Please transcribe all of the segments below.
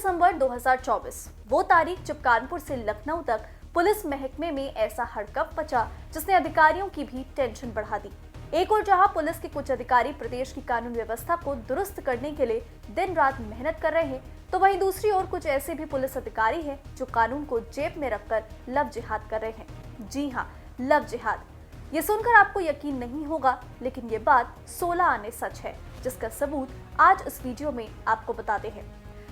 दिसंबर 2024 वो तारीख जब कानपुर से लखनऊ तक पुलिस महकमे में ऐसा हड़कंप मचा जिसने अधिकारियों की भी टेंशन बढ़ा दी। एक और जहां पुलिस के कुछ अधिकारी प्रदेश की कानून व्यवस्था को दुरुस्त करने के लिए दिन रात मेहनत कर रहे हैं, तो वहीं दूसरी ओर कुछ ऐसे भी पुलिस अधिकारी हैं जो कानून को जेब में रखकर लव जिहाद कर रहे हैं। जी हाँ, लव जिहाद। ये सुनकर आपको यकीन नहीं होगा, लेकिन ये बात 16 आने सच है, जिसका सबूत आज इस वीडियो में आपको बताते हैं।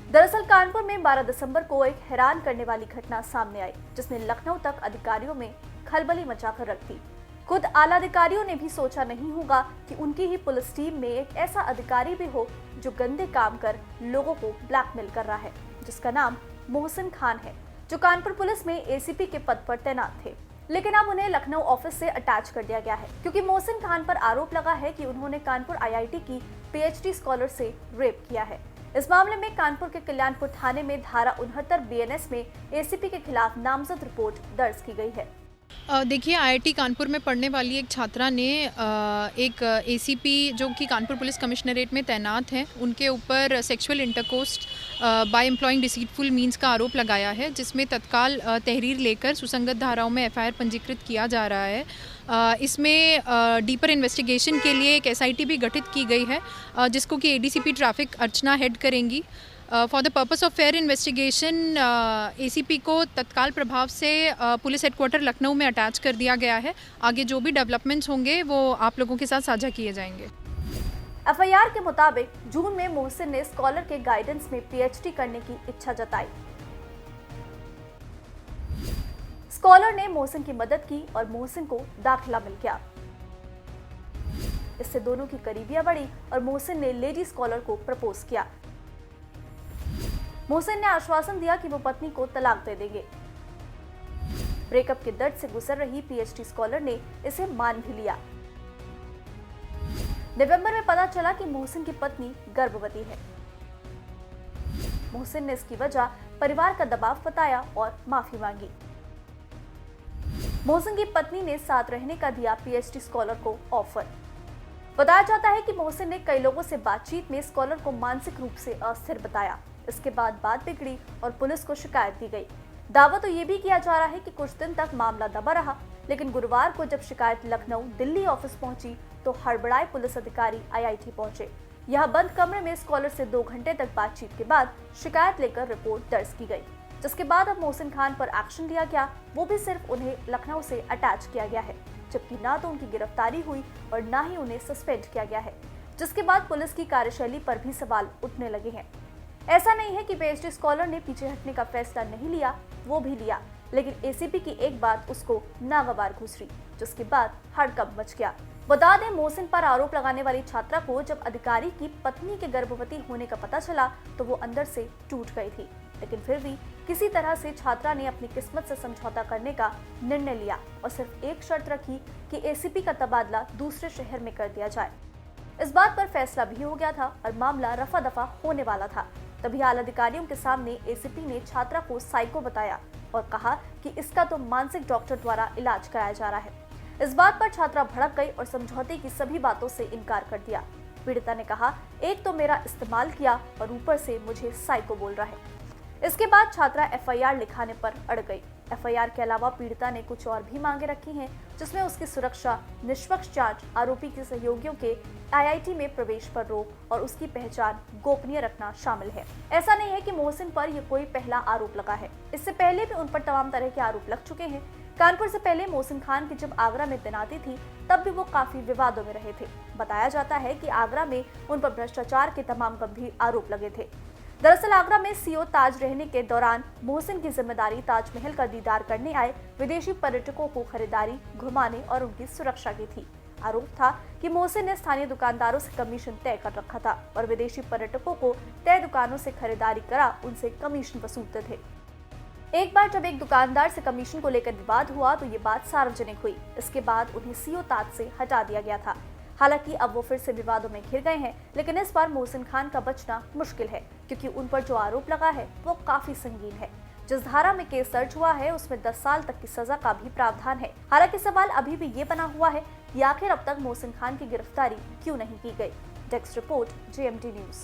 दरअसल कानपुर में 12 दिसंबर को एक हैरान करने वाली घटना सामने आई, जिसने लखनऊ तक अधिकारियों में खलबली मचाकर रख दी। खुद आला अधिकारियों ने भी सोचा नहीं होगा कि उनकी ही पुलिस टीम में एक ऐसा अधिकारी भी हो जो गंदे काम कर लोगों को ब्लैकमेल कर रहा है, जिसका नाम मोहसिन खान है, जो कानपुर पुलिस में एसीपी के पद पर तैनात थे। लेकिन अब उन्हें लखनऊ ऑफिस से अटैच कर दिया गया है, क्योंकि मोहसिन खान पर आरोप लगा है कि उन्होंने कानपुर आईआईटी की पीएचडी स्कॉलर से रेप किया है। इस मामले में कानपुर के कल्याणपुर थाने में धारा 69 बीएनएस में एसीपी के खिलाफ नामजद रिपोर्ट दर्ज की गई है। देखिए, आईआईटी कानपुर में पढ़ने वाली एक छात्रा ने एक एसीपी जो कि कानपुर पुलिस कमिश्नरेट में तैनात हैं, उनके ऊपर sexual intercourse by employing deceitful means का आरोप लगाया है, जिसमें तत्काल तहरीर लेकर सुसंगत धाराओं में एफआईआर पंजीकृत किया जा रहा है। इसमें डीपर इन्वेस्टिगेशन के लिए एक एसआईटी भी गठित की गई है, जिसको कि एडीसीपी ट्रैफिक अर्चना हेड करेंगी। For the purpose of fair investigation ACP को तत्काल प्रभाव से पुलिस हेडक्वार्टर लखनऊ में अटैच कर दिया गया है। आगे जो भी डेवलपमेंट्स होंगे वो आप लोगों के साथ साझा किए जाएंगे। एफआईआर के मुताबिक जून में मोहसिन ने स्कॉलर के गाइडेंस में पीएचडी करने की इच्छा जताई। स्कॉलर ने मोहसिन की मदद की और मोहसिन को दाखिला मिल गया। इससे दोनों की करीबियां बढ़ी और मोहसिन ने लेडी स्कॉलर को प्रपोज किया। मोहसिन ने आश्वासन दिया कि वो पत्नी को तलाक दे देंगे। ब्रेकअप के दर्द से गुजर रही पीएचडी स्कॉलर ने इसे मान भी लिया। नवंबर में पता चला कि मोहसिन की पत्नी गर्भवती है। मोहसिन ने इसकी वजह परिवार का दबाव बताया और माफी मांगी। मोहसिन की पत्नी ने साथ रहने का दिया पीएचडी स्कॉलर को ऑफर। बताया जाता है कि मोहसिन ने कई लोगों से बातचीत में स्कॉलर को मानसिक रूप से अस्थिर बताया। इसके बाद बात बिगड़ी और पुलिस को शिकायत दी गई। दावा तो ये भी किया जा रहा है कि कुछ दिन तक मामला दबा रहा, लेकिन गुरुवार को जब शिकायत लखनऊ दिल्ली ऑफिस पहुंची तो हड़बड़ाए पुलिस अधिकारी आईआईटी पहुंचे। यहां बंद कमरे में स्कॉलर से 2 घंटे तक बातचीत के बाद शिकायत लेकर रिपोर्ट दर्ज की गई, जिसके बाद अब मोहसिन खान पर एक्शन लिया गया। वो भी सिर्फ उन्हें लखनऊ से अटैच किया गया है, जबकि ना तो उनकी गिरफ्तारी हुई और ना ही उन्हें सस्पेंड किया गया है, जिसके बाद पुलिस की कार्यशैली पर भी सवाल उठने लगे हैं। ऐसा नहीं है कि पीएचडी स्कॉलर ने पीछे हटने का फैसला नहीं लिया, वो भी लिया, लेकिन एसीपी की एक बात उसको नागवार घुसरी, जिसके बाद हड़कंप मच गया। बता दें, मोहसिन पर आरोप लगाने वाली छात्रा को जब अधिकारी की पत्नी के गर्भवती होने का पता चला तो वो अंदर से टूट गई थी, लेकिन फिर भी किसी तरह से छात्रा ने अपनी किस्मत से समझौता करने का निर्णय लिया और सिर्फ एक शर्त रखी कि एसीपी का तबादला दूसरे शहर में कर दिया जाए। इस बात पर फैसला भी हो गया था और मामला रफा दफा होने वाला था। तभी आला अधिकारियों के सामने एसीपी ने छात्रा को साइको बताया और कहा कि इसका तो मानसिक डॉक्टर द्वारा इलाज कराया जा रहा है। इस बात पर छात्रा भड़क गई और समझौते की सभी बातों से इनकार कर दिया। पीड़िता ने कहा, एक तो मेरा इस्तेमाल किया और ऊपर से मुझे साइको बोल रहा है। इसके बाद छात्रा एफआईआर लिखाने पर अड़ गई। एफआईआर के अलावा पीड़िता ने कुछ और भी मांगे रखी हैं, जिसमें उसकी सुरक्षा, निष्पक्ष जांच, आरोपी के सहयोगियों के आईआईटी में प्रवेश पर रोक और उसकी पहचान गोपनीय रखना शामिल है। ऐसा नहीं है कि मोहसिन पर यह कोई पहला आरोप लगा है, इससे पहले भी उन पर तमाम तरह के आरोप लग चुके हैं। कानपुर से पहले मोहसिन खान की जब आगरा में तैनाती थी तब भी वो काफी विवादों में रहे थे। बताया जाता है कि आगरा में उन पर भ्रष्टाचार के तमाम गंभीर आरोप लगे थे। दरअसल आगरा में सीओ ताज रहने के दौरान मोहसिन की जिम्मेदारी ताजमहल का दीदार करने आए विदेशी पर्यटकों को खरीदारी, घुमाने और उनकी सुरक्षा की थी। आरोप था कि मोहसिन ने स्थानीय दुकानदारों से कमीशन तय कर रखा था और विदेशी पर्यटकों को तय दुकानों से खरीदारी करा उनसे कमीशन वसूलते थे। एक बार जब एक दुकानदार से कमीशन को लेकर विवाद हुआ तो ये बात सार्वजनिक हुई। इसके बाद उन्हें सीओ ताज से हटा दिया गया था। हालांकि अब वो फिर से विवादों में घिर गए हैं, लेकिन इस बार मोहसिन खान का बचना मुश्किल है, क्योंकि उन पर जो आरोप लगा है वो काफी संगीन है। जिस धारा में केस दर्ज हुआ है उसमें 10 साल तक की सजा का भी प्रावधान है। हालांकि सवाल अभी भी ये बना हुआ है कि आखिर अब तक मोहसिन खान की गिरफ्तारी क्यों नहीं की गई। Desk report, JMT news.